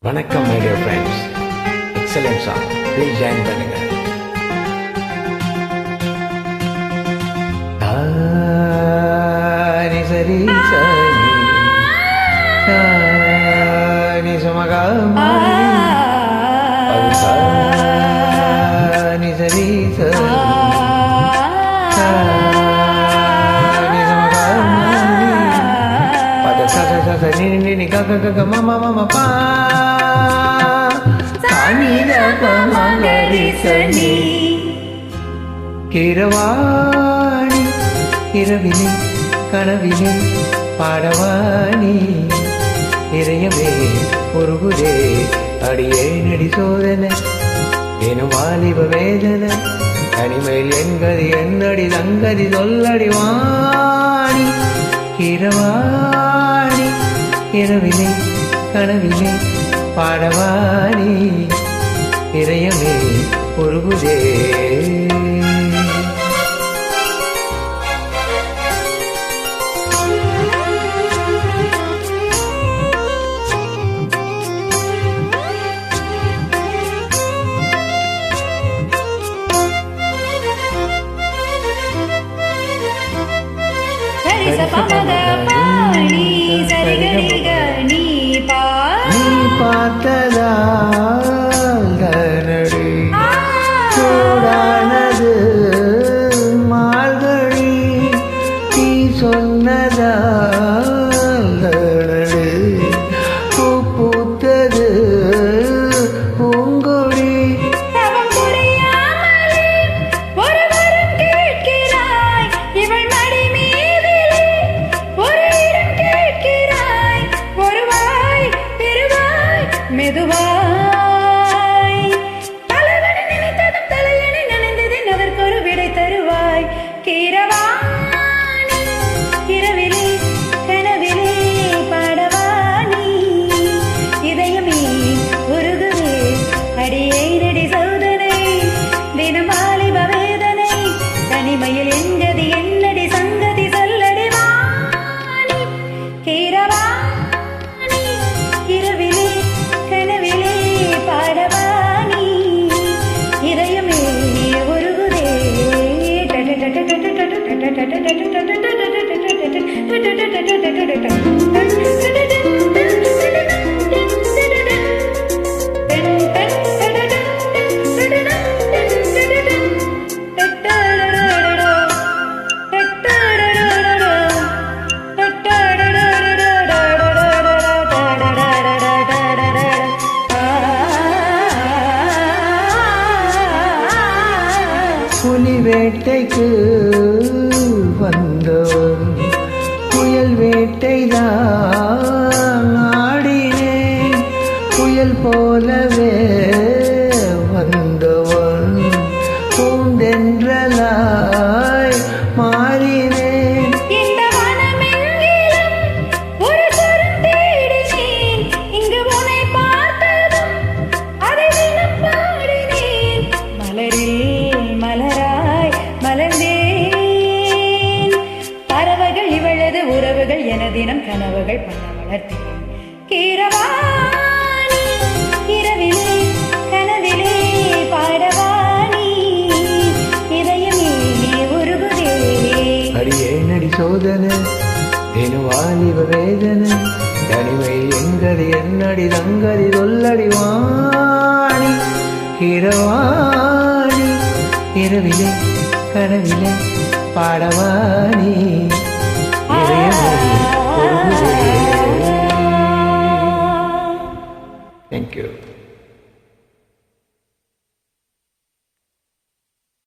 வணக்கம் my dear friends, excellent song, please join பண்ணுங்க. தானி சரி சனி தானி சுமகாமி தானி சரி சனி தானி சுமகாமி பத சத சத நினி நினி க க க மம மம பா மகரிசனி கிரவாணி இரவிலே கனவிலே பாடவாணி நிறையவே ஒருகுதே அடியே நடி சோதனை எனும் வாலிப வேதனை தனிமையில் என்கதி என்னடி தங்கதி சொல்லடி வாணி கிரவாணி இரவிலே கனவிலே பாடவாணி இதயமே உருகுதே. பார்த்ததா சூடானது மார்கழி நீ சொன்னதால் பூ பூத்தது பூங்கொடி மெதுவாய் தலைவனை நினைத்ததும் தலையணை நனைந்ததின் அதற்கொரு விடை தருவாய் கீரவாணி இரவிலே கனவிலே பாடவாணி இதயமே உருகுவே அடியே நடி சோதனை தினம் வாலிப வேதனை தனிமையில் எங்கதி என்னடி சங்கதி சொல்லடி வாணி கீரவாணி இரவிலே கனவிலே பாடவாணி இதயமே உருகுதே. புலி வேட்டைக்கு வந்தவன் புயல் வேட்டைதான் ஆடினேன் புயல் போலவே வந்தவன் பூந்தென்றலாய் மாறினேன். இந்த மனமெங்கிலும் ஒரு சொரம் தேடினேன், இங்கு உன்னை பார்த்ததும் அதை தினம் பாடினேன். மலரில் மலராய் மலர்ந்தேன், பறவைகள் இவளது உறவுகள் என தினம் கனவுகள் பண்ண வளர்த்தேன். கீரவாணி இரவிலே கனவிலே பாடவாணி இதயமே உருகுதே. அடியே நடி சோதனை எனும் வாலிப வேதனை தனிமையில் எங்கதி என்னடி தங்கதி சொல்லடி வாணி கிரவாணி இரவிலே கனவிலே பாடவாணி இதயமே உருகுதே. Thank you.